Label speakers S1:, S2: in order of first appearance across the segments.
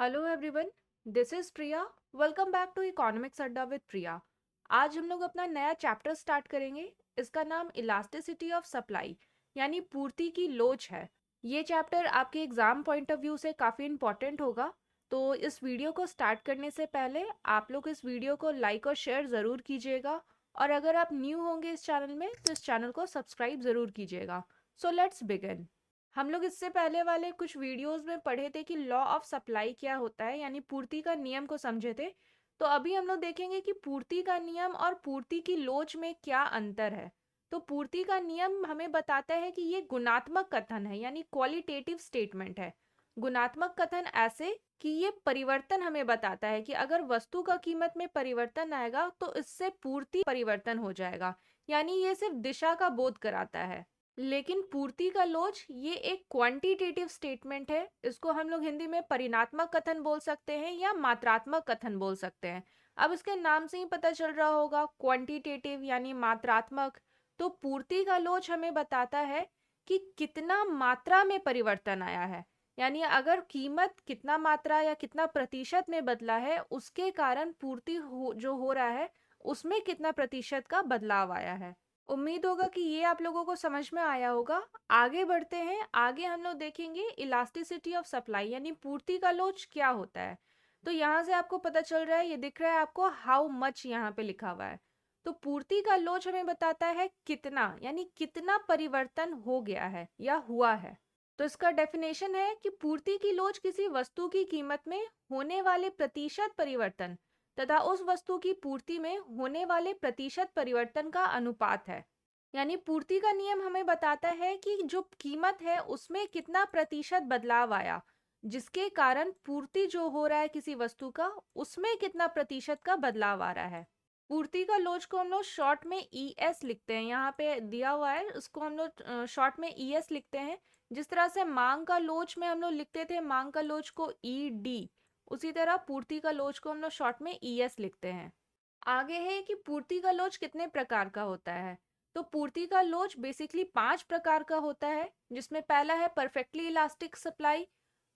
S1: Hello everyone, this is Priya. Welcome back to economics Adda with Priya. आज हम लोग अपना नया चैप्टर स्टार्ट करेंगे। इसका नाम इलास्टिसिटी ऑफ सप्लाई यानी पूर्ति की लोच है। ये चैप्टर आपके एग्जाम पॉइंट ऑफ व्यू से काफ़ी इंपॉर्टेंट होगा। तो इस वीडियो को स्टार्ट करने से पहले आप लोग इस वीडियो को लाइक और शेयर ज़रूर कीजिएगा, और अगर आप न्यू होंगे इस चैनल में तो इस चैनल को सब्सक्राइब ज़रूर कीजिएगा। So let's begin. हम लोग इससे पहले वाले कुछ वीडियोस में पढ़े थे कि लॉ ऑफ सप्लाई क्या होता है, यानी पूर्ति का नियम को समझे थे। तो अभी हम लोग देखेंगे कि पूर्ति का नियम और पूर्ति की लोच में क्या अंतर है। तो पूर्ति का नियम हमें बताता है कि ये गुणात्मक कथन है, यानी क्वालिटेटिव स्टेटमेंट है। गुणात्मक कथन ऐसे कि ये परिवर्तन हमें बताता है कि अगर वस्तु का कीमत में परिवर्तन आएगा तो इससे पूर्ति परिवर्तन हो जाएगा, यानी ये सिर्फ दिशा का बोध कराता है। लेकिन पूर्ति का लोच ये एक क्वांटिटेटिव स्टेटमेंट है। इसको हम लोग हिंदी में परिणात्मक कथन बोल सकते हैं या मात्रात्मक कथन बोल सकते हैं। अब इसके नाम से ही पता चल रहा होगा, क्वांटिटेटिव यानी मात्रात्मक। तो पूर्ति का लोच हमें बताता है कि कितना मात्रा में परिवर्तन आया है, यानी अगर कीमत कितना मात्रा या कितना प्रतिशत में बदला है, उसके कारण पूर्ति जो हो रहा है उसमें कितना प्रतिशत का बदलाव आया है। उम्मीद होगा कि ये आप लोगों को समझ में आया होगा। आगे बढ़ते हैं। आगे हम लोग देखेंगे इलास्टिसिटी ऑफ सप्लाई यानी पूर्ति का लोच क्या होता है। तो यहाँ से आपको पता चल रहा है, ये दिख रहा है आपको हाउ मच यहाँ पे लिखा हुआ है। तो पूर्ति का लोच हमें बताता है कितना, यानी कितना परिवर्तन हो गया है या हुआ है। तो इसका डेफिनेशन है कि पूर्ति की लोच किसी वस्तु की कीमत में होने वाले प्रतिशत परिवर्तन तथा उस वस्तु की पूर्ति में होने वाले प्रतिशत परिवर्तन का अनुपात है। यानी पूर्ति का नियम हमें बताता है कि जो कीमत है उसमें कितना प्रतिशत बदलाव आया, जिसके कारण पूर्ति जो हो रहा है किसी वस्तु का उसमें कितना प्रतिशत का बदलाव आ रहा है। पूर्ति का लोच को हम लोग शॉर्ट में ES लिखते हैं। यहाँ पे दिया हुआ है, उसको हम लोग शॉर्ट में ES लिखते हैं। जिस तरह से मांग का लोच में हम लोग लिखते थे मांग का लोच को ED, उसी तरह पूर्ति का लोच को हम लोग शॉर्ट में ES लिखते हैं। आगे है कि पूर्ति का लोच कितने प्रकार का होता है। तो पूर्ति का लोच बेसिकली 5 प्रकार का होता है, जिसमें पहला है परफेक्टली इलास्टिक सप्लाई,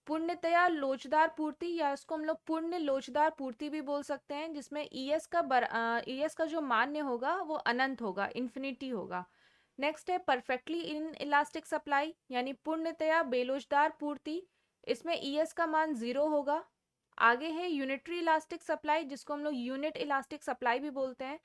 S1: पूर्णतया लोचदार पूर्ति, या इसको हम लोग पूर्ण लोचदार पूर्ति भी बोल सकते हैं, जिसमें ES का जो मान्य होगा वो अनंत होगा, इन्फिनिटी होगा। नेक्स्ट है परफेक्टली इन इलास्टिक सप्लाई यानी पूर्णतया बेलोचदार पूर्ति, इसमें ES का मान 0 होगा। आगे है यूनिटरी इलास्टिक सप्लाई, जिसको हम लोग यूनिट इलास्टिक सप्लाई भी बोलते हैं,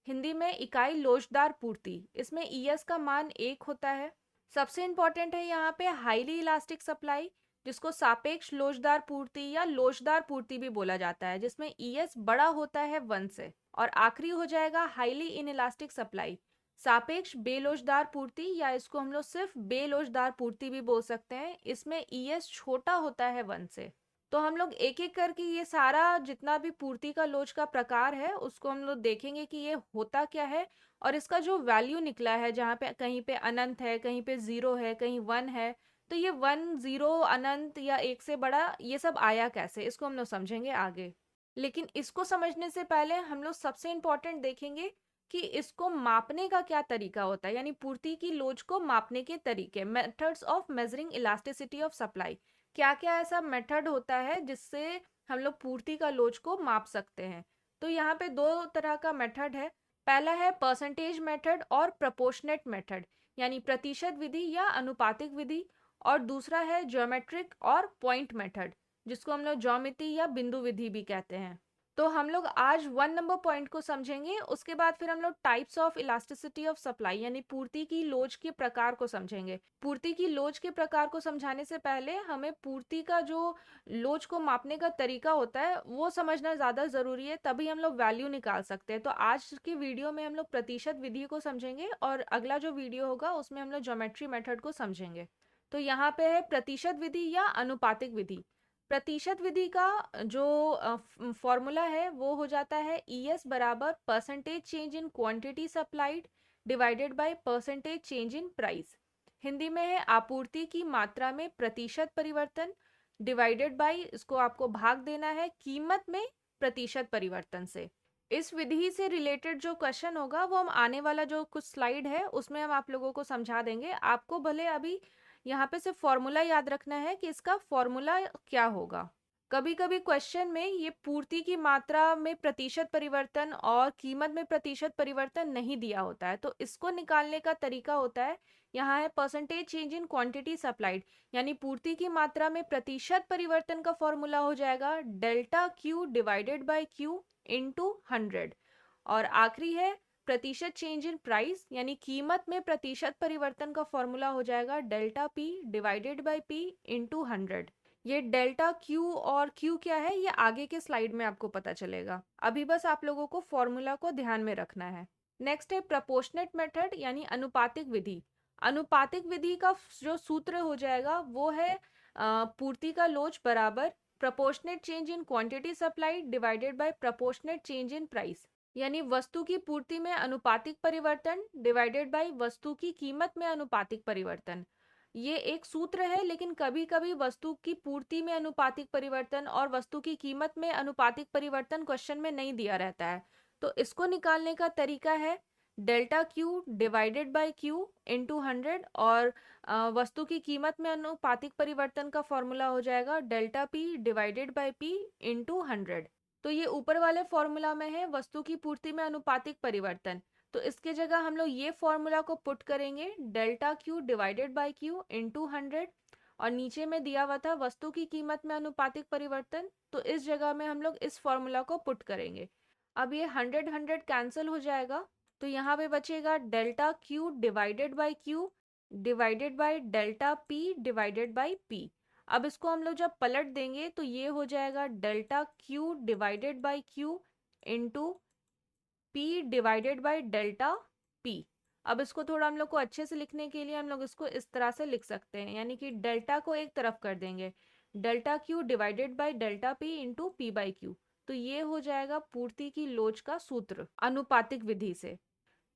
S1: हिंदी में इकाई लोचदार पूर्ति, इसमें ES का मान 1 होता है। सबसे इंपॉर्टेंट है यहाँ पे हाईली इलास्टिक सप्लाई, जिसको सापेक्ष लोचदार पूर्ति या लोचदार पूर्ति भी बोला जाता है, जिसमें ES बड़ा होता है 1 से। और आखिरी हो जाएगा हाईली इन इलास्टिक सप्लाई, सापेक्ष बेलोचदार पूर्ति, या इसको हम लोग सिर्फ बेलोचदार पूर्ति भी बोल सकते हैं, इसमें ES छोटा होता है 1 से। तो हम लोग एक एक करके ये सारा जितना भी पूर्ति का लोच का प्रकार है उसको हम लोग देखेंगे कि ये होता क्या है, और इसका जो वैल्यू निकला है, जहाँ पे कहीं पे अनंत है, कहीं पे 0 है, कहीं 1 है, तो ये 1 0 अनंत या 1 से बड़ा ये सब आया कैसे, इसको हम लोग समझेंगे आगे। लेकिन इसको समझने से पहले हम लोग सबसे इम्पोर्टेंट देखेंगे कि इसको मापने का क्या तरीका होता है, यानी पूर्ति की लोच को मापने के तरीके, methods of measuring elasticity of supply. क्या क्या ऐसा मेथड होता है जिससे हम लोग पूर्ति का लोच को माप सकते हैं। तो यहाँ पे 2 तरह का मेथड है। पहला है परसेंटेज मेथड और प्रपोर्शनेट मेथड, यानी प्रतिशत विधि या अनुपातिक विधि। और दूसरा है ज्योमेट्रिक और पॉइंट मेथड, जिसको हम लोग ज्यामिति या बिंदु विधि भी कहते हैं। तो हम लोग आज 1 नंबर पॉइंट को समझेंगे, उसके बाद फिर हम लोग types of elasticity of supply यानी पूर्ति की लोच के प्रकार को समझेंगे। पूर्ति की लोच के प्रकार को समझाने से पहले हमें पूर्ति का जो लोच को मापने का तरीका होता है वो समझना ज़्यादा ज़रूरी है, तभी हम लोग वैल्यू निकाल सकते हैं। तो आज की वीडियो में हम लोग प्रतिशत विधि को समझेंगे, और अगला जो वीडियो होगा उसमें हम लोग ज्योमेट्री मेथड को समझेंगे। तो यहाँ पे है प्रतिशत विधि या अनुपातिक विधि। प्रतिशत विधि का जो फॉर्मूला है वो हो जाता है ES बराबर percentage change in quantity supplied divided by percentage change in price. Hindi में है आपूर्ति की मात्रा में प्रतिशत परिवर्तन डिवाइडेड बाय, इसको आपको भाग देना है कीमत में प्रतिशत परिवर्तन से। इस विधि से रिलेटेड जो क्वेश्चन होगा वो हम आने वाला जो कुछ स्लाइड है उसमें हम आप लोगों को समझा देंगे। आपको भले अभी यहाँ पे सिर्फ फॉर्मूला याद रखना है कि इसका फॉर्मूला क्या होगा। कभी कभी क्वेश्चन में ये पूर्ति की मात्रा में प्रतिशत परिवर्तन और कीमत में प्रतिशत परिवर्तन नहीं दिया होता है, तो इसको निकालने का तरीका होता है, यहाँ है percentage change in quantity supplied, यानी पूर्ति की मात्रा में प्रतिशत परिवर्तन का फॉर्मूला हो जाएगा delta Q divided by Q into 100। और आखिरी है प्रतिशत चेंज इन प्राइस, यानी कीमत में प्रतिशत परिवर्तन का फॉर्मूला हो जाएगा delta P divided by P into 100। ये डेल्टा क्यू और क्यू क्या है ये आगे के स्लाइड में आपको पता चलेगा, अभी बस आप लोगों को फॉर्मूला को ध्यान में रखना है। नेक्स्ट है प्रपोर्शनेट मेथड यानी अनुपातिक विधि। अनुपातिक विधि का जो सूत्र हो जाएगा वो है पूर्ति का लोच बराबर proportionate change in quantity supplied divided by proportionate change in price, यानी वस्तु की पूर्ति में अनुपातिक परिवर्तन डिवाइडेड बाय वस्तु की कीमत में अनुपातिक परिवर्तन। ये एक सूत्र है, लेकिन कभी कभी वस्तु की पूर्ति में अनुपातिक परिवर्तन और वस्तु की कीमत में अनुपातिक परिवर्तन क्वेश्चन में नहीं दिया रहता है, तो इसको निकालने का तरीका है delta Q divided by Q into 100, और वस्तु की कीमत में अनुपातिक परिवर्तन का फॉर्मूला हो जाएगा delta P divided by P into 100। तो ये ऊपर वाले फॉर्मूला में है वस्तु की पूर्ति में अनुपातिक परिवर्तन, तो इसके जगह हम लोग ये फॉर्मूला को पुट करेंगे delta Q divided by Q into 100, और नीचे में दिया हुआ था वस्तु की कीमत में अनुपातिक परिवर्तन, तो इस जगह में हम लोग इस फॉर्मूला को पुट करेंगे। अब ये 100 कैंसिल हो जाएगा, तो यहाँ पे बचेगा delta Q divided by Q divided by delta P divided by P. अब इसको हम लोग जब पलट देंगे तो ये हो जाएगा delta Q divided by Q into P divided by delta P. अब इसको थोड़ा हम लोग को अच्छे से लिखने के लिए हम लोग इसको इस तरह से लिख सकते हैं, यानी कि डेल्टा को एक तरफ कर देंगे, delta Q divided by delta P into P by Q. तो ये हो जाएगा पूर्ति की लोच का सूत्र अनुपातिक विधि से।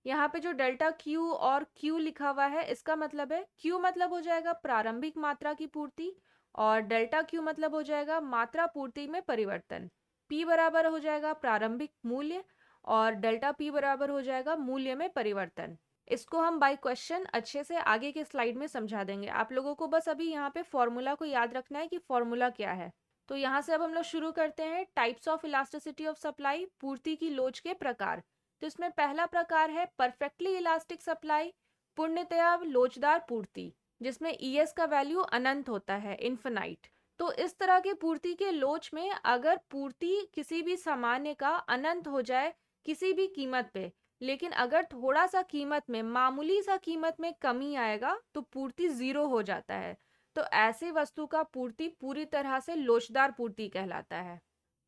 S1: यहाँ पे जो डेल्टा क्यू और क्यू लिखा हुआ है इसका मतलब है क्यू मतलब हो जाएगा प्रारंभिक मात्रा की पूर्ति, और डेल्टा क्यू मतलब हो जाएगा मात्रा पूर्ति में परिवर्तन। पी बराबर हो जाएगा प्रारंभिक मूल्य और डेल्टा पी बराबर हो जाएगा मूल्य में परिवर्तन। इसको हम बाय क्वेश्चन अच्छे से आगे के स्लाइड में समझा देंगे, आप लोगों को बस अभी यहाँ पे फॉर्मूला को याद रखना है कि फॉर्मूला क्या है। तो यहाँ से अब हम लोग शुरू करते हैं types of elasticity of supply, पूर्ति की लोच के प्रकार। तो इसमें पहला प्रकार है परफेक्टली इलास्टिक सप्लाई, पूर्णतया लोचदार पूर्ति, जिसमें ईएस का वैल्यू अनंत होता है, इन्फिनाइट। तो इस तरह के पूर्ति के लोच में अगर पूर्ति किसी भी सामान्य का अनंत हो जाए किसी भी कीमत पे, लेकिन अगर थोड़ा सा कीमत में मामूली सा कीमत में कमी आएगा तो पूर्ति जीरो हो जाता है, तो ऐसे वस्तु का पूर्ति पूरी तरह से लोचदार पूर्ति कहलाता है।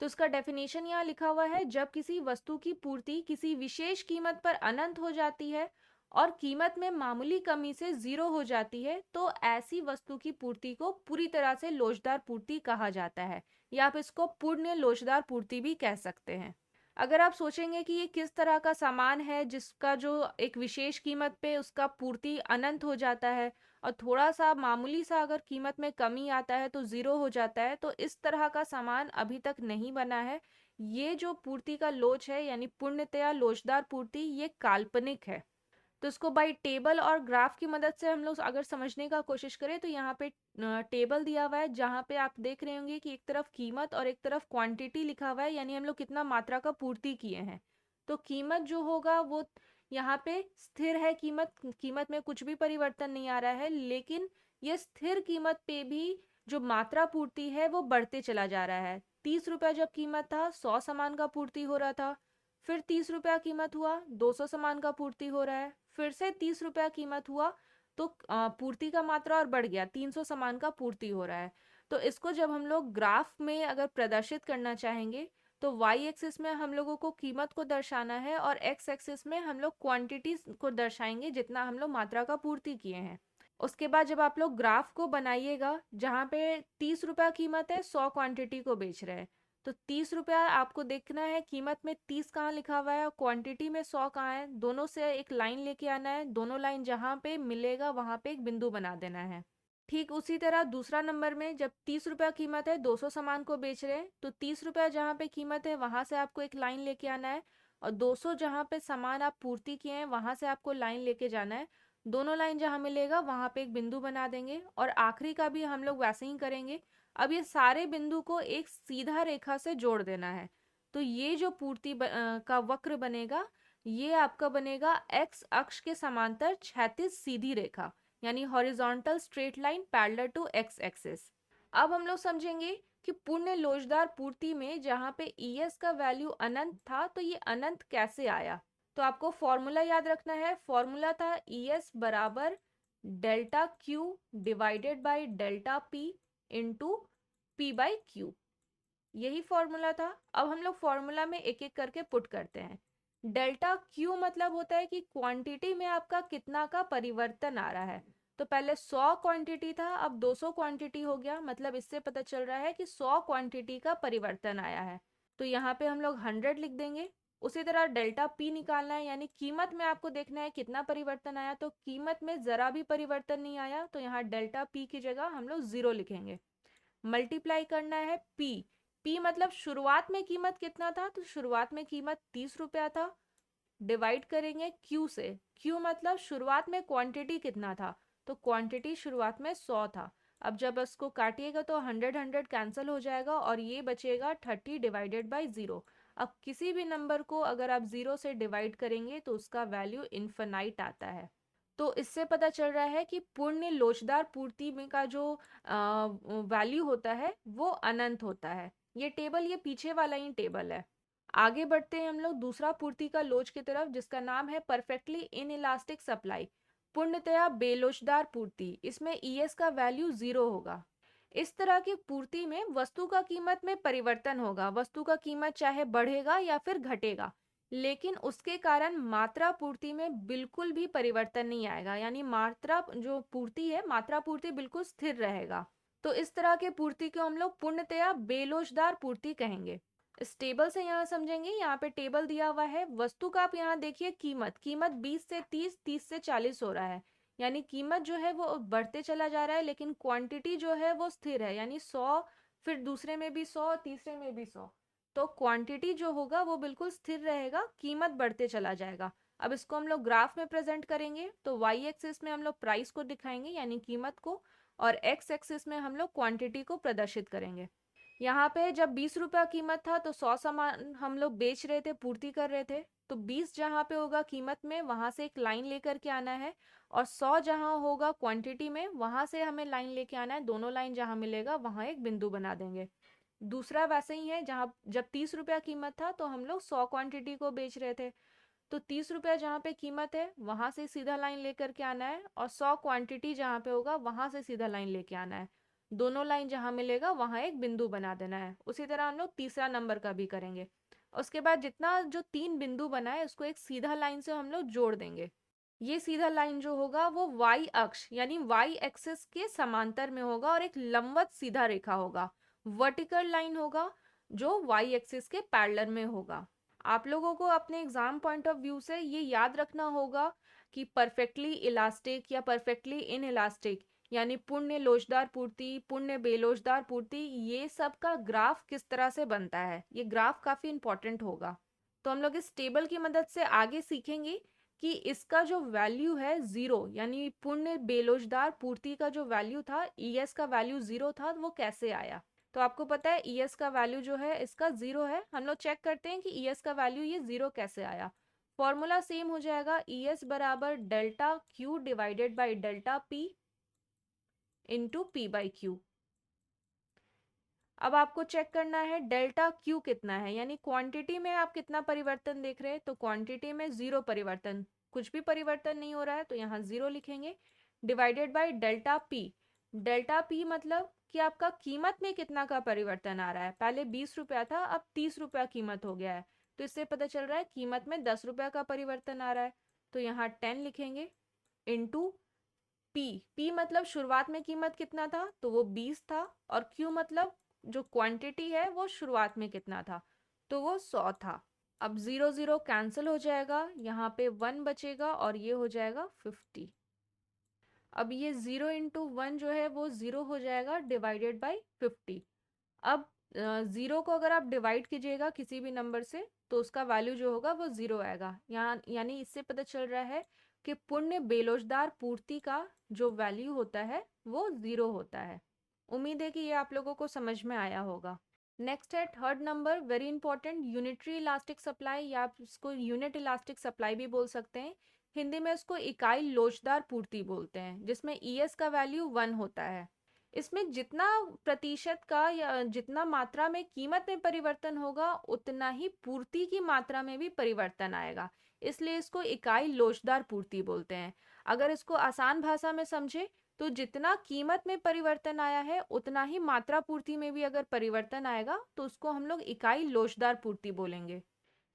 S1: तो इसका डेफिनेशन यहाँ लिखा हुआ है, जब किसी वस्तु की पूर्ति किसी विशेष कीमत पर अनंत हो जाती है और कीमत में मामूली कमी से जीरो हो जाती है, तो ऐसी वस्तु की पूर्ति को पूरी तरह से लोचदार पूर्ति कहा जाता है, या आप इसको पूर्ण लोचदार पूर्ति भी कह सकते हैं। अगर आप सोचेंगे कि ये किस तरह का सामान है जिसका जो एक विशेष कीमत पे उसका पूर्ति अनंत हो जाता है और थोड़ा सा मामूली सा अगर कीमत में कमी आता है तो जीरो हो जाता है, तो इस तरह का सामान अभी तक नहीं बना है। ये जो पूर्ति का लोच है यानी पूर्णतया लोचदार पूर्ति, ये काल्पनिक है। तो इसको बाय टेबल और ग्राफ की मदद से हम लोग अगर समझने का कोशिश करें तो यहाँ पे टेबल दिया हुआ है जहाँ पे आप देख रहे होंगे कि एक तरफ कीमत और एक तरफ क्वांटिटी लिखा हुआ है, यानी हम लोग कितना मात्रा का पूर्ति किए हैं। तो कीमत जो होगा वो यहाँ पे स्थिर है, कीमत कीमत में कुछ भी परिवर्तन नहीं आ रहा है, लेकिन ये स्थिर कीमत पे भी जो मात्रा पूर्ति है वो बढ़ते चला जा रहा है। 30 रुपया जब कीमत था 100 सामान का पूर्ति हो रहा था, फिर 30 रुपया कीमत हुआ 200 सामान का पूर्ति हो रहा है, फिर से 30 रुपया कीमत हुआ तो पूर्ति का मात्रा और बढ़ गया, 300 सामान का पूर्ति हो रहा है। तो इसको जब हम लोग ग्राफ में अगर प्रदर्शित करना चाहेंगे तो वाई एक्सिस में हम लोगों को कीमत को दर्शाना है और एक्स एक्सिस में हम लोग क्वांटिटी को दर्शाएंगे जितना हम लोग मात्रा का पूर्ति किए हैं। उसके बाद जब आप लोग ग्राफ को बनाइएगा जहाँ पे 30 रुपया कीमत है 100 क्वांटिटी को बेच रहे हैं, तो 30 रुपया आपको देखना है कीमत में 30 कहाँ लिखा हुआ है और क्वांटिटी में 100 कहाँ है, दोनों से एक लाइन लेके आना है, दोनों लाइन जहाँ पे मिलेगा वहाँ पे एक बिंदु बना देना है। ठीक उसी तरह दूसरा नंबर में जब 30 रुपया कीमत है 200 सामान को बेच रहे हैं, तो 30 रुपया जहाँ पे कीमत है वहाँ से आपको एक लाइन लेके आना है और 200 जहाँ पे सामान आप पूर्ति किए हैं वहाँ से आपको लाइन लेके जाना है, दोनों लाइन जहाँ मिलेगा वहाँ पे एक बिंदु बना देंगे। और आखिरी का भी हम लोग वैसे ही करेंगे, अब ये सारे बिंदु को एक सीधा रेखा से जोड़ देना है। तो ये जो का वक्र बनेगा, ये आपका बनेगा एक्स अक्ष के समांतर क्षैतिज सीधी रेखा, यानी horizontal straight line parallel to X axis. अब हम लोग समझेंगे कि पूर्ण लोचदार पूर्ति में जहाँ पे ES का वैल्यू अनंत था, तो ये अनंत कैसे आया। तो आपको फॉर्मूला याद रखना है। फॉर्मूला था ES बराबर delta Q divided by delta P into P by Q। यही फॉर्मूला था। अब हम लोग फॉर्मूला में एक एक करके पुट करते हैं। डेल्टा Q मतलब होता है कि क्वांटिटी में आपका कितना का परिवर्तन आ रहा है। तो पहले 100 क्वांटिटी था, अब 200 क्वांटिटी हो गया, मतलब इससे पता चल रहा है कि 100 क्वांटिटी का परिवर्तन आया है। तो यहाँ पे हम लोग 100 लिख देंगे। उसी तरह डेल्टा P निकालना है, यानी कीमत में आपको देखना है कितना परिवर्तन आया। तो कीमत में जरा भी परिवर्तन नहीं आया, तो यहाँ डेल्टा P की जगह हम लोग 0 लिखेंगे। मल्टीप्लाई करना है P मतलब शुरुआत में कीमत कितना था, तो शुरुआत में कीमत 30 रुपया था। डिवाइड करेंगे Q से। Q मतलब शुरुआत में क्वांटिटी कितना था, तो क्वांटिटी शुरुआत में 100 था। अब जब इसको काटिएगा तो 100 कैंसिल हो जाएगा और ये बचेगा 30 डिवाइडेड बाई 0। अब किसी भी नंबर को अगर आप 0 से डिवाइड करेंगे तो उसका वैल्यू इन्फिनाइट आता है। तो इससे पता चल रहा है कि पूर्ण लोचदार पूर्ति में का जो वैल्यू होता है वो अनंत होता है। ये टेबल, ये पीछे वाला ही टेबल है। आगे बढ़ते हैं हम लोग दूसरा पूर्ति का लोच की तरफ, जिसका नाम है परफेक्टली इनइलास्टिक सप्लाई, पूर्णतया बेलोचदार पूर्ति। इसमें ES का वैल्यू 0 होगा। इस तरह की पूर्ति में वस्तु का कीमत में परिवर्तन होगा। वस्तु का कीमत चाहे बढ़ेगा या फिर घटेगा, लेकिन उसके कारण मात्रा पूर्ति में बिल्कुल भी परिवर्तन नहीं आएगा, यानी मात्रा जो पूर्ति है, मात्रा पूर्ति बिल्कुल स्थिर रहेगा। तो इस तरह के पूर्ति को हम लोग पूर्णतया बेलोचदार पूर्ति कहेंगे। इस टेबल से यहाँ समझेंगे। यहाँ पे टेबल दिया हुआ है। वस्तु का आप यहाँ देखिए, कीमत 20 से 30, 30 से 40 हो रहा है, यानी कीमत जो है वो बढ़ते चला जा रहा है, लेकिन क्वांटिटी जो है वो स्थिर है, यानी 100, फिर दूसरे में भी 100, तीसरे में भी 100। तो क्वांटिटी जो होगा वो बिल्कुल स्थिर रहेगा, कीमत बढ़ते चला जाएगा। अब इसको हम लोग ग्राफ में प्रेजेंट करेंगे, तो वाई एक्सिस में हम लोग प्राइस को दिखाएंगे, यानी कीमत को, और एक्स एक्सिस में हम लोग क्वांटिटी को प्रदर्शित करेंगे। यहाँ पे जब 20 रुपया कीमत था तो 100 सामान हम लोग बेच रहे थे, पूर्ति कर रहे थे। तो 20 जहाँ पे होगा कीमत में, वहां से एक लाइन लेकर के आना है, और 100 जहाँ होगा क्वांटिटी में, वहां से हमें लाइन लेके आना है। दोनों लाइन जहाँ मिलेगा वहां एक बिंदु बना देंगे। दूसरा वैसे ही है, जहाँ जब 30 रुपया कीमत था तो हम लोग 100 क्वांटिटी को बेच रहे थे। तो 30 रुपया जहाँ पे कीमत है वहां से सीधा लाइन लेकर के आना है, और 100 क्वांटिटी जहाँ पे होगा वहां से सीधा लाइन लेके आना है। दोनों लाइन जहाँ मिलेगा वहां एक बिंदु बना देना है। उसी तरह हम लोग तीसरा नंबर का भी करेंगे। उसके बाद जितना जो 3 बिंदु बना है उसको एक सीधा लाइन से हम लोग जोड़ देंगे। ये सीधा लाइन जो होगा वो वाई अक्ष यानी वाई एक्सिस के समांतर में होगा, और एक लंबवत सीधा रेखा होगा, वर्टिकल लाइन होगा, जो वाई एक्सिस के पैरेलल में होगा। आप लोगों को अपने एग्जाम पॉइंट ऑफ व्यू से ये याद रखना होगा कि परफेक्टली इलास्टिक या परफेक्टली इन इलास्टिक, यानी पूर्ण लोचदार पूर्ति, पूर्ण बेलोचदार पूर्ति, ये सब का ग्राफ किस तरह से बनता है। ये ग्राफ काफी इंपॉर्टेंट होगा। तो हम लोग इस टेबल की मदद से आगे सीखेंगे कि इसका जो वैल्यू है 0, यानी पूर्ण बेलोचदार पूर्ति का जो वैल्यू था, ES का वैल्यू 0 था, वो कैसे आया। तो आपको पता है ES का वैल्यू जो है इसका 0 है। हम लोग चेक करते हैं कि ES का वैल्यू ये 0 कैसे आया। फॉर्मूला सेम हो जाएगा, ES बराबर delta Q divided by delta P into P by Q। अब आपको चेक करना है डेल्टा Q कितना है, यानी क्वांटिटी में आप कितना परिवर्तन देख रहे हैं। तो क्वांटिटी में 0 परिवर्तन, कुछ भी परिवर्तन नहीं हो रहा है, तो यहाँ 0 लिखेंगे। Divided by delta P। Delta P मतलब कि आपका कीमत में कितना का परिवर्तन आ रहा है। पहले 20 रुपया था, अब 30 रुपया कीमत हो गया है। तो इससे पता चल रहा है कीमत में 10 रुपया का परिवर्तन आ रहा है। तो यहाँ 10 लिखेंगे इंटू P मतलब शुरुआत में कीमत कितना था, तो वो 20 था, और Q मतलब जो क्वांटिटी है वो शुरुआत में कितना था, तो वो 100 था। अब 0 0 कैंसिल हो जाएगा, यहाँ पे 1 बचेगा, और ये हो जाएगा 50। अब ये 0 इंटू 1 जो है वो 0 हो जाएगा डिवाइडेड बाई 50। अब 0 को अगर आप डिवाइड कीजिएगा किसी भी नंबर से तो उसका वैल्यू जो होगा वो 0 आएगा। यहाँ यानी इससे पता चल रहा है कि पूर्ण बेलोचदार पूर्ति का जो वैल्यू होता है वो 0 होता है। उम्मीद है कि ये आप लोगों को समझ में आया होगा। नेक्स्ट है third number, very important, unitary elastic supply, या आप इसको यूनिट इलास्टिक सप्लाई भी बोल सकते हैं। हिंदी में इसको इकाई लोचदार पूर्ति बोलते हैं, जिसमें ईएस का वैल्यू 1 होता है। इसमें जितना प्रतिशत का या जितना मात्रा में कीमत में परिवर्तन होगा, उतना ही पूर्ति की मात्रा में भी परिवर्तन आएगा, इसलिए इसको इकाई लोचदार पूर्ति बोलते हैं। अगर इसको आसान भाषा में समझे तो जितना कीमत में परिवर्तन आया है, उतना ही मात्रा पूर्ति में भी अगर परिवर्तन आएगा तो उसको हम लोग इकाई लोचदार पूर्ति बोलेंगे।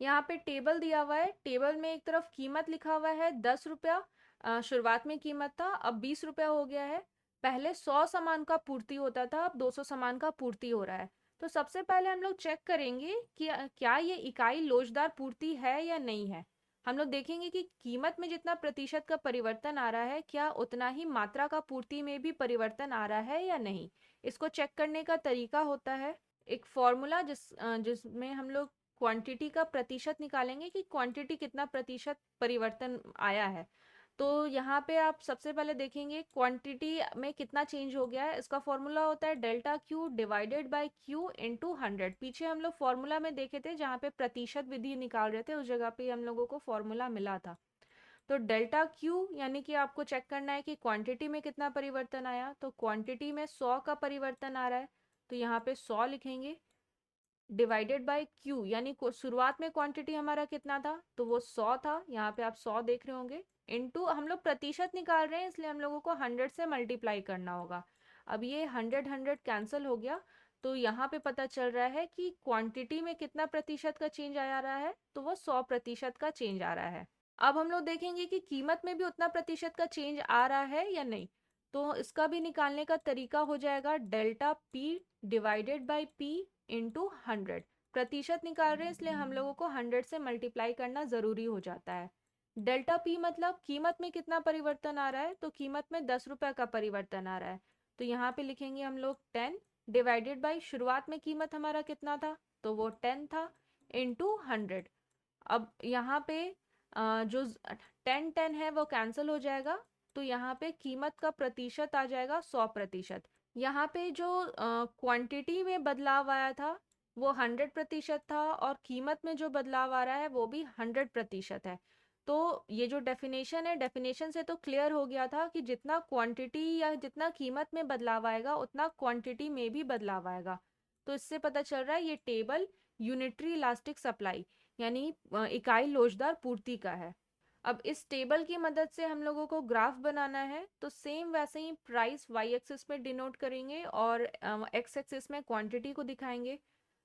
S1: यहाँ पे टेबल दिया हुआ है, टेबल में एक तरफ कीमत लिखा हुआ है 10 रुपया, शुरुआत में कीमत था, अब 20 रुपया हो गया है। पहले 100 सामान का पूर्ति होता था, अब 200 सामान का पूर्ति हो रहा है। तो सबसे पहले हम लोग चेक करेंगे कि क्या ये इकाई लोचदार पूर्ति है या नहीं है। हम लोग देखेंगे कि कीमत में जितना प्रतिशत का परिवर्तन आ रहा है, क्या उतना ही मात्रा का पूर्ति में भी परिवर्तन आ रहा है या नहीं। इसको चेक करने का तरीका होता है एक फॉर्मूला, जिसमें हम लोग क्वांटिटी का प्रतिशत निकालेंगे कि क्वांटिटी कितना प्रतिशत परिवर्तन आया है। तो यहाँ पे आप सबसे पहले देखेंगे क्वांटिटी में कितना चेंज हो गया है। इसका फॉर्मूला होता है delta Q divided by Q into 100। पीछे हम लोग फॉर्मूला में देखे थे, जहाँ पे प्रतिशत विधि निकाल रहे थे, उस जगह पे हम लोगों को फॉर्मूला मिला था। तो डेल्टा क्यू यानी कि आपको चेक करना है कि क्वांटिटी में कितना परिवर्तन आया। तो क्वांटिटी में 100 का परिवर्तन आ रहा है, तो यहाँ पे 100 लिखेंगे, डिवाइडेड बाय क्यू यानी शुरुआत में क्वांटिटी हमारा कितना था, तो वो 100 था, यहाँ पे आप 100 देख रहे होंगे, इनटू हम लोग प्रतिशत निकाल रहे हैं इसलिए हम लोगों को 100 से मल्टीप्लाई करना होगा। अब ये 100 कैंसिल हो गया, तो यहाँ पे पता चल रहा है कि क्वांटिटी में कितना प्रतिशत का चेंज आ रहा है, तो वो 100% का चेंज आ रहा है। अब हम लोग देखेंगे कि कीमत में भी उतना प्रतिशत का चेंज आ रहा है या नहीं। तो इसका भी निकालने का तरीका हो जाएगा delta P divided by P into 100। प्रतिशत निकाल रहे हैं इसलिए हम लोगों को 100 से मल्टीप्लाई करना ज़रूरी हो जाता है। डेल्टा पी मतलब कीमत में कितना परिवर्तन आ रहा है, तो कीमत में 10 रुपये का परिवर्तन आ रहा है, तो यहाँ पे लिखेंगे हम लोग 10 डिवाइडेड बाई शुरुआत में कीमत हमारा कितना था, तो वो 10 था, इंटू 100। अब यहाँ पे जो 10 है वो कैंसिल हो जाएगा, तो यहाँ पे कीमत का प्रतिशत आ जाएगा 100%। यहाँ पे जो क्वांटिटी में बदलाव आया था वो 100% था, और कीमत में जो बदलाव आ रहा है वो भी 100% है। तो ये जो डेफिनेशन है, डेफिनेशन से तो क्लियर हो गया था कि जितना क्वांटिटी या जितना कीमत में बदलाव आएगा, उतना क्वांटिटी में भी बदलाव आएगा। तो इससे पता चल रहा है ये टेबल यूनिटरी इलास्टिक सप्लाई यानी इकाई लोचदार पूर्ति का है। अब इस टेबल की मदद से हम लोगों को ग्राफ बनाना है, तो सेम वैसे ही प्राइस वाई एक्सिस में डिनोट करेंगे और एक्स एक्सिस में क्वांटिटी को दिखाएंगे।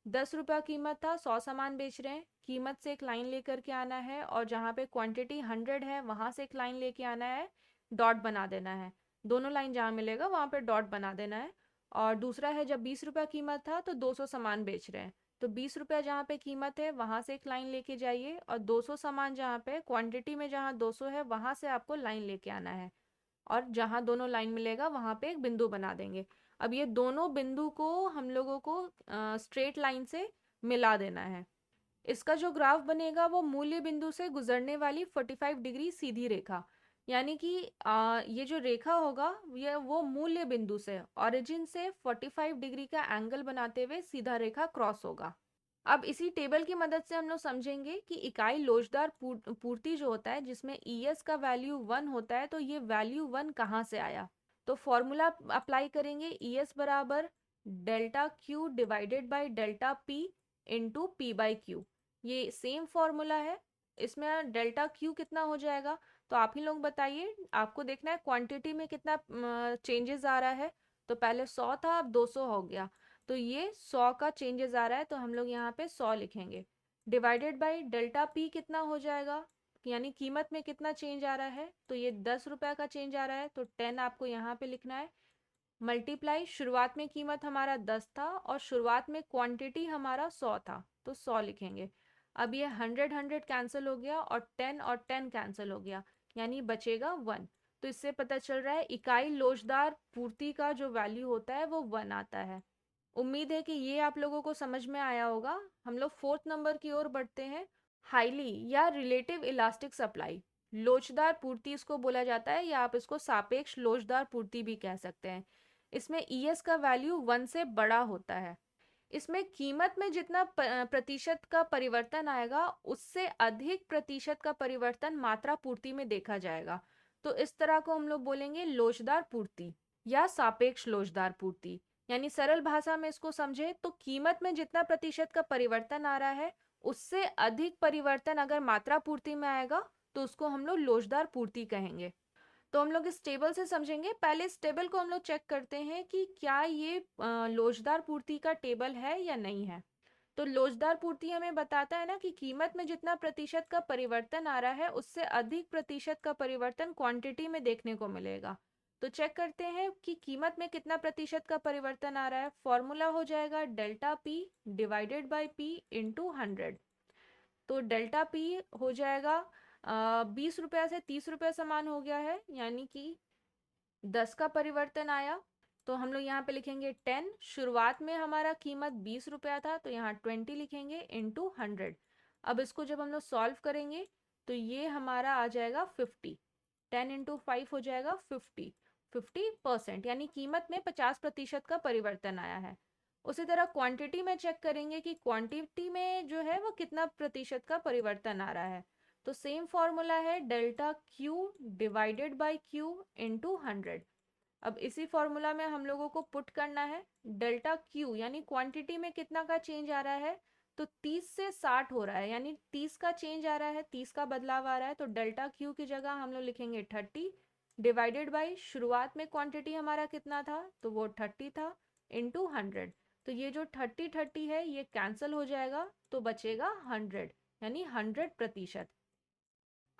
S1: 10 रुपया कीमत था, 100 सामान बेच रहे हैं, कीमत से एक लाइन लेकर के आना है, और जहाँ पे क्वांटिटी 100 है वहाँ से एक लाइन लेके आना है, डॉट बना देना है। दोनों लाइन जहाँ मिलेगा वहाँ पे डॉट बना देना है। और दूसरा है, जब 20 रुपया कीमत था तो 200 सामान बेच रहे हैं, तो 20 रुपया जहाँ पे कीमत है वहाँ से एक लाइन लेके जाइए, और 200 सामान जहाँ पे क्वांटिटी में जहाँ 200 है वहाँ से आपको लाइन लेके आना है, और जहाँ दोनों लाइन मिलेगा वहाँ पे एक बिंदु बना देंगे। अब ये दोनों बिंदु को हम लोगों को स्ट्रेट लाइन से मिला देना है। इसका जो ग्राफ बनेगा वो मूल्य बिंदु से गुजरने वाली 45 डिग्री सीधी रेखा, यानी कि ये जो रेखा होगा ये वो मूल्य बिंदु से ओरिजिन से 45 डिग्री का एंगल बनाते हुए सीधा रेखा क्रॉस होगा। अब इसी टेबल की मदद से हम लोग समझेंगे कि इकाई लोचदार पूर्ति जो होता है, जिसमें ईएस का वैल्यू 1 होता है, तो ये वैल्यू 1 कहाँ से आया। तो फॉर्मूला अप्लाई करेंगे, ईएस बराबर delta Q divided by delta P into P by Q. ये सेम फॉर्मूला है, इसमें डेल्टा क्यू कितना हो जाएगा, तो आप ही लोग बताइए। आपको देखना है क्वांटिटी में कितना चेंजेस आ रहा है। तो पहले 100 था, अब 200 हो गया, तो ये 100 का चेंजेस आ रहा है, तो हम लोग यहाँ पे 100 लिखेंगे, डिवाइडेड बाई डेल्टा पी कितना हो जाएगा, यानी कीमत में कितना चेंज आ रहा है, तो ये 10 रुपया का चेंज आ रहा है, तो 10 आपको यहाँ पे लिखना है, मल्टीप्लाई शुरुआत में कीमत हमारा 10 था और शुरुआत में क्वांटिटी हमारा 100 था, तो 100 लिखेंगे। अब ये 100 कैंसिल हो गया, और 10 और 10 कैंसिल हो गया, यानी बचेगा 1। तो इससे पता चल रहा है इकाई लोचदार पूर्ति का जो वैल्यू होता है वो 1 आता है। उम्मीद है कि ये आप लोगों को समझ में आया होगा। हम लोग फोर्थ नंबर की ओर बढ़ते हैं। हाईली या रिलेटिव इलास्टिक सप्लाई, लोचदार पूर्ति इसको बोला जाता है, या आप इसको सापेक्ष लोचदार पूर्ति भी कह सकते हैं। इसमें ईएस का वैल्यू 1 से बड़ा होता है। इसमें कीमत में जितना प्रतिशत का परिवर्तन आएगा, उससे अधिक प्रतिशत का परिवर्तन मात्रा पूर्ति में देखा जाएगा। तो इस तरह को हम लोग बोलेंगे लोचदार पूर्ति या सापेक्ष लोचदार पूर्ति। यानी सरल भाषा में इसको समझे तो कीमत में जितना प्रतिशत का परिवर्तन आ रहा है, उससे अधिक परिवर्तन अगर मात्रा पूर्ति में आएगा तो उसको हम लोग लोचदार पूर्ति कहेंगे। तो हम लोग इस टेबल से समझेंगे। पहले इस टेबल को हम लोग चेक करते हैं कि क्या ये लोचदार पूर्ति का टेबल है या नहीं है। तो लोचदार पूर्ति हमें बताता है ना कि कीमत में जितना प्रतिशत का परिवर्तन आ रहा है, उससे अधिक प्रतिशत का परिवर्तन क्वांटिटी में देखने को मिलेगा। तो चेक करते हैं कि कीमत में कितना प्रतिशत का परिवर्तन आ रहा है। फॉर्मूला हो जाएगा delta P divided by P into 100। तो डेल्टा पी हो जाएगा 20 रुपया से 30 रुपया समान हो गया है, यानी कि 10 का परिवर्तन आया। तो हम लोग यहाँ पे लिखेंगे 10। शुरुआत में हमारा कीमत 20 रुपया था, तो यहाँ 20 लिखेंगे इंटू 100। अब इसको जब हम लोग सॉल्व करेंगे तो ये हमारा आ जाएगा 50। 10 इंटू 5 हो जाएगा 50%, यानी कीमत में 50% का परिवर्तन आया है। उसी तरह क्वांटिटी में चेक करेंगे कि क्वांटिटी में जो है वो कितना प्रतिशत का परिवर्तन आ रहा है। तो सेम फॉर्मूला है delta Q divided by Q into 100। अब इसी फॉर्मूला में हम लोगों को पुट करना है डेल्टा क्यू, यानी क्वांटिटी में कितना का चेंज आ रहा है। तो 30 से 60 हो रहा है, यानी 30 का चेंज आ रहा है, 30 का बदलाव आ रहा है। तो डेल्टा क्यू की जगह हम लोग लिखेंगे 30 डिवाइडेड बाई शुरुआत में क्वांटिटी हमारा कितना था, तो वो 30 था, इंटू 100। तो ये जो 30 है ये कैंसिल हो जाएगा, तो बचेगा 100, यानी 100%।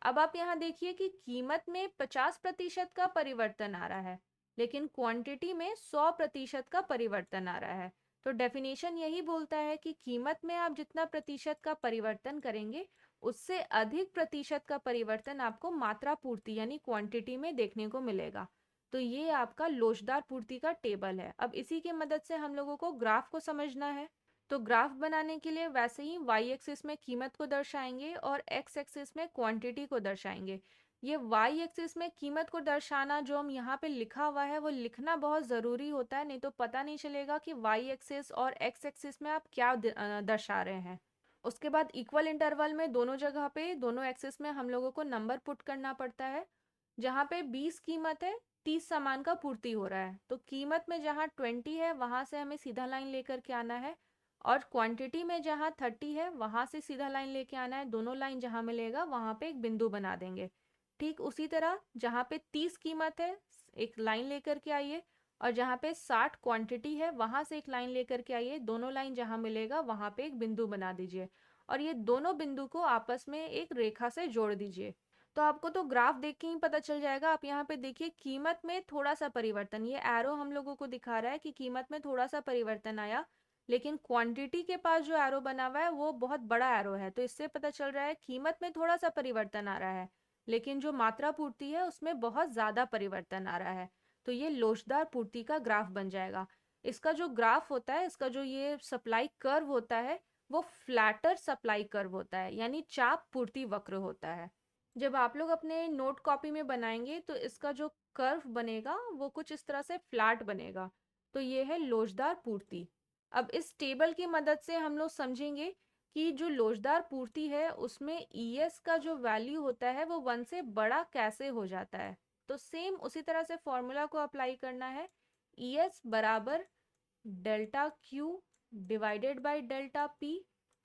S1: अब आप यहाँ देखिए कि कीमत में 50% का परिवर्तन आ रहा है, लेकिन क्वांटिटी में 100% का परिवर्तन आ रहा है। तो डेफिनेशन यही बोलता है कि कीमत में आप जितना प्रतिशत का परिवर्तन करेंगे, उससे अधिक प्रतिशत का परिवर्तन आपको मात्रा पूर्ति यानी क्वांटिटी में देखने को मिलेगा। तो ये आपका लोचदार पूर्ति का टेबल है। अब इसी की मदद से हम लोगों को ग्राफ को समझना है। तो ग्राफ बनाने के लिए वैसे ही वाई एक्सिस में कीमत को दर्शाएंगे और एक्स एक्सिस में क्वांटिटी को दर्शाएंगे। ये वाई एक्सिस में कीमत को दर्शाना जो हम यहाँ पे लिखा हुआ है वो लिखना बहुत ज़रूरी होता है, नहीं तो पता नहीं चलेगा कि वाई एक्सिस और एक्स एक्सिस में आप क्या दर्शा रहे हैं। उसके बाद इक्वल इंटरवल में दोनों जगह पे दोनों एक्सिस में हम लोगों को नंबर पुट करना पड़ता है। जहाँ पे 20 कीमत है, 30 सामान का पूर्ति हो रहा है, तो कीमत में जहाँ 20 है वहां से हमें सीधा लाइन लेकर के आना है, और क्वांटिटी में जहाँ 30 है वहां से सीधा लाइन लेके आना है। दोनों लाइन जहाँ मिलेगा वहां पे एक बिंदु बना देंगे। ठीक उसी तरह जहाँ पे 30 कीमत है, एक लाइन लेकर के आइए, और जहाँ पे 60 क्वांटिटी है वहां से एक लाइन लेकर के आइए। दोनों लाइन जहाँ मिलेगा वहां पे एक बिंदु बना दीजिए, और ये दोनों बिंदु को आपस में एक रेखा से जोड़ दीजिए। तो आपको तो ग्राफ देख के ही पता चल जाएगा। आप यहाँ पे देखिए कीमत में थोड़ा सा परिवर्तन, ये एरो हम लोगों को दिखा रहा है कि कीमत में थोड़ा सा परिवर्तन आया, लेकिन क्वांटिटी के पास जो एरो बना हुआ है वो बहुत बड़ा एरो है। तो इससे पता चल रहा है कीमत में थोड़ा सा परिवर्तन आ रहा है, लेकिन जो मात्रा पूर्ति है उसमें बहुत ज्यादा परिवर्तन आ रहा है। तो ये लोचदार पूर्ति का ग्राफ बन जाएगा। इसका जो ग्राफ होता है, इसका जो ये सप्लाई कर्व होता है, वो फ्लैटर सप्लाई कर्व होता है, यानी चाप पूर्ति वक्र होता है। जब आप लोग अपने नोट कॉपी में बनाएंगे तो इसका जो कर्व बनेगा वो कुछ इस तरह से फ्लैट बनेगा। तो ये है लोचदार पूर्ति। अब इस टेबल की मदद से हम लोग समझेंगे कि जो लोचदार पूर्ति है उसमें ईएस का जो वैल्यू होता है वो 1 से बड़ा कैसे हो जाता है। तो सेम उसी तरह से फॉर्मूला को अप्लाई करना है। ईएस बराबर delta Q divided by delta P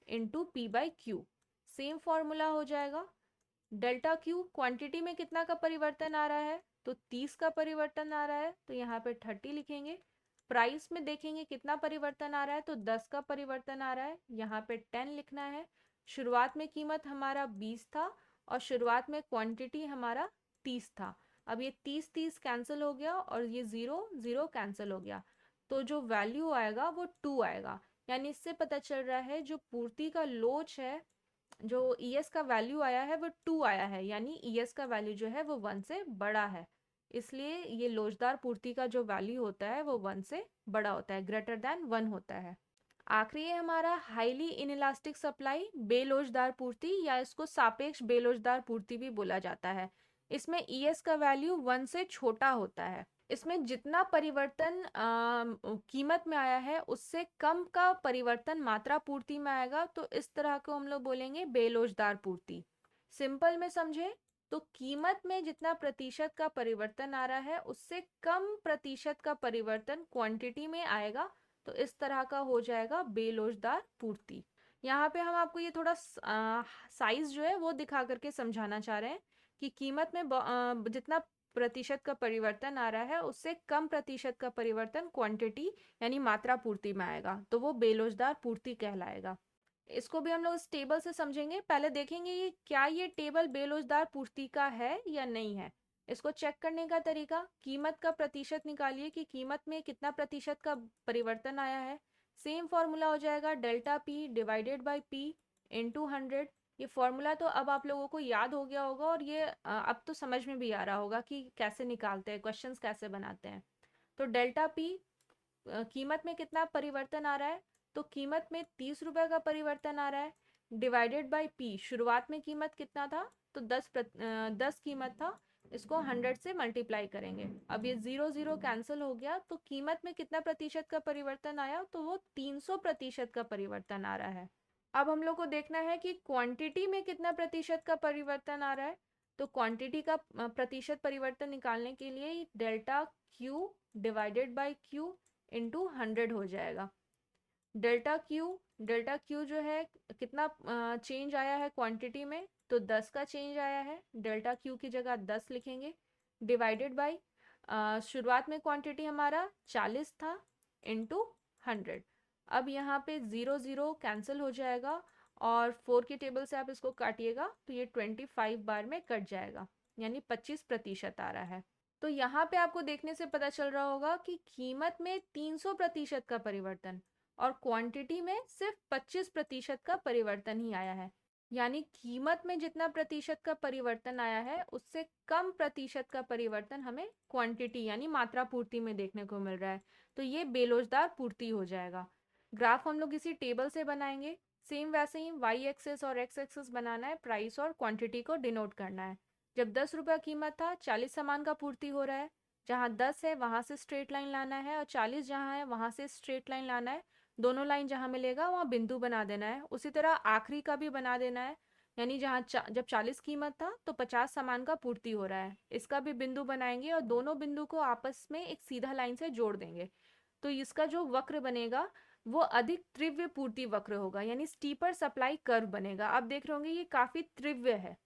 S1: into P by Q. Same formula हो जाएगा। डेल्टा क्यू क्वांटिटी में कितना का परिवर्तन आ रहा है, तो 30 का परिवर्तन आ रहा है, तो यहाँ पे 30 लिखेंगे। प्राइस में देखेंगे कितना परिवर्तन आ रहा है, तो 10 का परिवर्तन आ रहा है, यहाँ पे 10 लिखना है। शुरुआत में कीमत हमारा 20 था और शुरुआत में क्वांटिटी हमारा 30 था। अब ये 30 कैंसिल हो गया और ये 0 कैंसिल हो गया, तो जो वैल्यू आएगा वो 2 आएगा। यानी इससे पता चल रहा है जो पूर्ति का लोच है, जो ईएस का वैल्यू आया है वो 2 आया है, यानी ईएस का वैल्यू जो है वो 1 से बड़ा है। इसलिए ये लोचदार पूर्ति का जो वैल्यू होता है वो 1 से बड़ा होता है, ग्रेटर देन 1 होता है। आखिरी है हमारा हाईली इनइलास्टिक सप्लाई, बेलोचदार पूर्ति, या इसको सापेक्ष बेलोचदार पूर्ति भी बोला जाता है। इसमें ईएस का वैल्यू 1 से छोटा होता है। इसमें जितना परिवर्तन कीमत में आया है उससे कम का परिवर्तन मात्रा पूर्ति में आएगा, तो इस तरह को हम लोग बोलेंगे बेलोजदार पूर्ति। सिंपल में समझे तो कीमत में जितना प्रतिशत का परिवर्तन आ रहा है उससे कम प्रतिशत का परिवर्तन क्वांटिटी में आएगा, तो इस तरह का हो जाएगा बेलोजदार पूर्ति। यहाँ पे हम आपको ये थोड़ा साइज जो है वो दिखा करके समझाना चाह रहे हैं कि कीमत में जितना प्रतिशत का परिवर्तन आ रहा है उससे कम प्रतिशत का परिवर्तन क्वांटिटी यानी मात्रा पूर्ति में आएगा, तो वो बेलोजदार पूर्ति कहलाएगा। इसको भी हम लोग इस टेबल से समझेंगे। पहले देखेंगे ये क्या ये टेबल बेलोजदार पूर्ति का है या नहीं है। इसको चेक करने का तरीका, कीमत का प्रतिशत निकालिए कि कीमत में कितना प्रतिशत का परिवर्तन आया है। सेम फॉर्मूला हो जाएगा delta P divided by P into 100। ये फॉर्मूला तो अब आप लोगों को याद हो गया होगा और ये अब तो समझ में भी आ रहा होगा कि कैसे निकालते हैं, क्वेश्चंस कैसे बनाते हैं। तो डेल्टा पी कीमत में कितना परिवर्तन आ रहा है, तो कीमत में 30 रुपए का परिवर्तन आ रहा है, डिवाइडेड बाई पी शुरुआत में कीमत कितना था, तो 10 कीमत था, इसको 100 से मल्टीप्लाई करेंगे। अब ये 0 कैंसिल हो गया, तो कीमत में कितना प्रतिशत का परिवर्तन आया, तो वो 300% का परिवर्तन आ रहा है। अब हम लोग को देखना है कि क्वांटिटी में कितना प्रतिशत का परिवर्तन आ रहा है। तो क्वांटिटी का प्रतिशत परिवर्तन निकालने के लिए delta Q divided by Q into 100 हो जाएगा। डेल्टा क्यू जो है कितना चेंज आया है क्वांटिटी में, तो 10 का चेंज आया है, डेल्टा क्यू की जगह 10 लिखेंगे, डिवाइडेड बाई शुरुआत में क्वांटिटी हमारा 40 था इंटू 100। अब यहाँ पे 0 कैंसिल हो जाएगा और 4 की टेबल से आप इसको काटिएगा तो ये 25 बार में कट जाएगा, यानी 25% आ रहा है। तो यहाँ पे आपको देखने से पता चल रहा होगा कि कीमत में 300% का परिवर्तन और क्वांटिटी में सिर्फ 25% का परिवर्तन ही आया है, यानी कीमत में जितना प्रतिशत का परिवर्तन आया है उससे कम प्रतिशत का परिवर्तन हमें क्वांटिटी यानी मात्रा पूर्ति में देखने को मिल रहा है, तो ये बेलोजदार पूर्ति हो जाएगा। ग्राफ हम लोग इसी टेबल से बनाएंगे। सेम वैसे ही वाई एक्सेस और एक्स एक्सेस बनाना है, प्राइस और क्वांटिटी को डिनोट करना है। जब 10 रुपये कीमत था 40 सामान का पूर्ति हो रहा है, जहाँ 10 है वहाँ से स्ट्रेट लाइन लाना है और 40 जहाँ है वहाँ से स्ट्रेट लाइन लाना है। दोनों लाइन जहाँ मिलेगा वहाँ बिंदु बना देना है। उसी तरह आखिरी का भी बना देना है, यानी जहाँ जब 40 कीमत था तो 50 सामान का पूर्ति हो रहा है, इसका भी बिंदु बनाएंगे और दोनों बिंदु को आपस में एक सीधा लाइन से जोड़ देंगे। तो इसका जो वक्र बनेगा वो अधिक तीव्र पूर्ति वक्र होगा, यानी स्टीपर सप्लाई कर्व बनेगा। आप देख रहे होंगे ये काफी तीव्र है,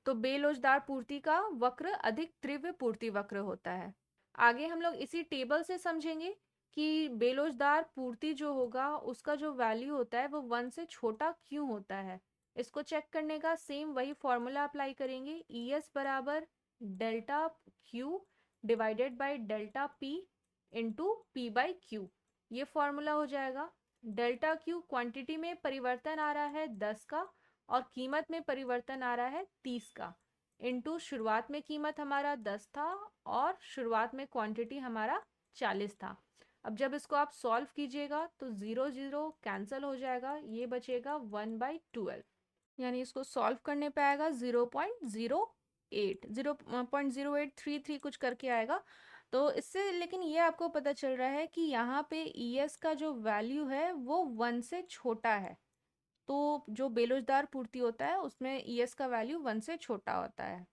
S1: तो बेलोजदार पूर्ति का वक्र अधिक तीव्र पूर्ति वक्र होता है। आगे हम लोग इसी टेबल से समझेंगे कि बेलोजदार पूर्ति जो होगा उसका जो वैल्यू होता है वो 1 से छोटा क्यों होता है। इसको चेक करने का सेम वही फॉर्मूला अप्लाई करेंगे, ES बराबर delta Q divided by delta P into P by Q. ये फॉर्मूला हो जाएगा। डेल्टा क्यू क्वांटिटी में परिवर्तन आ रहा है 10 का और कीमत में परिवर्तन आ रहा है 30 का, इनटू शुरुआत में कीमत हमारा 10 था और शुरुआत में क्वांटिटी हमारा 40 था। अब जब इसको आप सॉल्व कीजिएगा तो 0 कैंसिल हो जाएगा, ये बचेगा 1/12, यानी इसको सॉल्व करने पे आएगा 0.0833 कुछ करके आएगा। तो इससे लेकिन ये आपको पता चल रहा है कि यहाँ पे ES का जो वैल्यू है वो 1 से छोटा है, तो जो बेलोजदार पूर्ति होता है उसमें ES का वैल्यू 1 से छोटा होता है।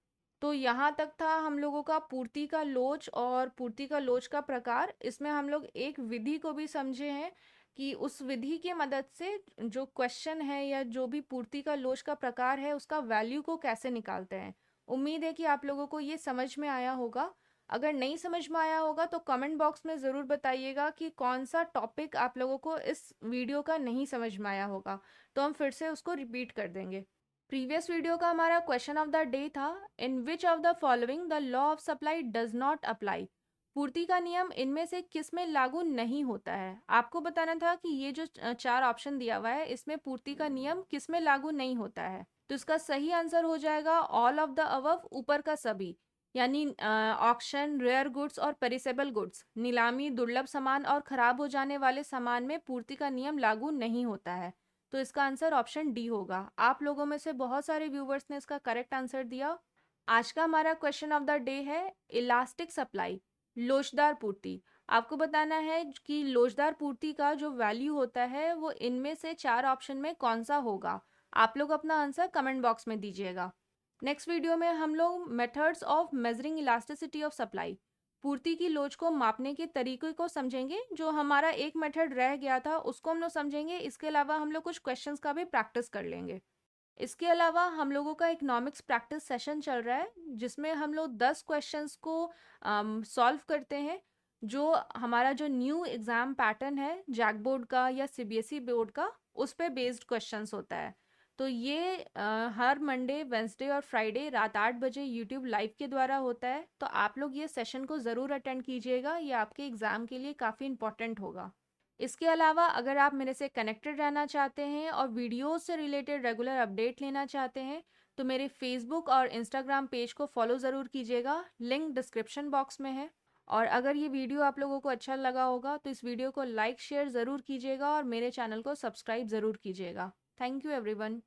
S1: तो यहाँ तक था हम लोगों का पूर्ति का लोच और पूर्ति का लोच का प्रकार। इसमें हम लोग एक विधि को भी समझे हैं कि उस विधि की मदद से जो क्वेश्चन है या जो भी पूर्ति का लोच का प्रकार है उसका वैल्यू को कैसे निकालते हैं। उम्मीद है कि आप लोगों को ये समझ में आया होगा। अगर नहीं समझ में आया होगा तो कमेंट बॉक्स में ज़रूर बताइएगा कि कौन सा टॉपिक आप लोगों को इस वीडियो का नहीं समझ में आया होगा, तो हम फिर से उसको रिपीट कर देंगे। प्रीवियस वीडियो का हमारा क्वेश्चन ऑफ द डे था, in which of the following the law of supply does not apply. पूर्ति का नियम इनमें से किस में लागू नहीं होता है। आपको बताना था कि ये जो 4 ऑप्शन दिया हुआ है इसमें पूर्ति का नियम किस में लागू नहीं होता है। तो इसका सही आंसर हो जाएगा ऑल ऑफ द अबव, ऊपर का सभी, यानी ऑक्शन, रेयर गुड्स और पेरिसेबल गुड्स, नीलामी, दुर्लभ सामान और खराब हो जाने वाले सामान में पूर्ति का नियम लागू नहीं होता है। तो इसका आंसर ऑप्शन डी होगा। आप लोगों में से बहुत सारे व्यूवर्स ने इसका करेक्ट आंसर दिया। आज का हमारा क्वेश्चन ऑफ द डे है इलास्टिक सप्लाई। लोचदार पूर्ति। आपको बताना है कि लोचदार पूर्ति का जो वैल्यू होता है वो इनमें से 4 ऑप्शन में कौन-सा होगा? आप लोग अपना आंसर कमेंट बॉक्स में दीजिएगा। नेक्स्ट वीडियो में हम लोग methods of measuring elasticity of supply, पूर्ति की लोच को मापने के तरीके को समझेंगे। जो हमारा एक मेथड रह गया था उसको हम लोग समझेंगे। इसके अलावा हम लोग कुछ क्वेश्चंस का भी प्रैक्टिस कर लेंगे। इसके अलावा हम लोगों का इकोनॉमिक्स प्रैक्टिस सेशन चल रहा है जिसमें हम लोग 10 क्वेश्चंस को सॉल्व करते हैं। जो हमारा जो न्यू एग्ज़ाम पैटर्न है जैक बोर्ड का या सीबीएसई बोर्ड का, उस पे बेस्ड क्वेश्चंस होता है। तो ये हर मंडे, वेंसडे और फ्राइडे रात 8 बजे यूट्यूब लाइव के द्वारा होता है। तो आप लोग ये सेशन को ज़रूर अटेंड कीजिएगा, ये आपके एग्ज़ाम के लिए काफ़ी इंपॉर्टेंट होगा। इसके अलावा अगर आप मेरे से कनेक्टेड रहना चाहते हैं और वीडियोस से रिलेटेड रेगुलर अपडेट लेना चाहते हैं तो मेरे फेसबुक और इंस्टाग्राम पेज को फॉलो ज़रूर कीजिएगा, लिंक डिस्क्रिप्शन बॉक्स में है। और अगर ये वीडियो आप लोगों को अच्छा लगा होगा तो इस वीडियो को लाइक शेयर ज़रूर कीजिएगा और मेरे चैनल को सब्सक्राइब ज़रूर कीजिएगा। Thank you everyone.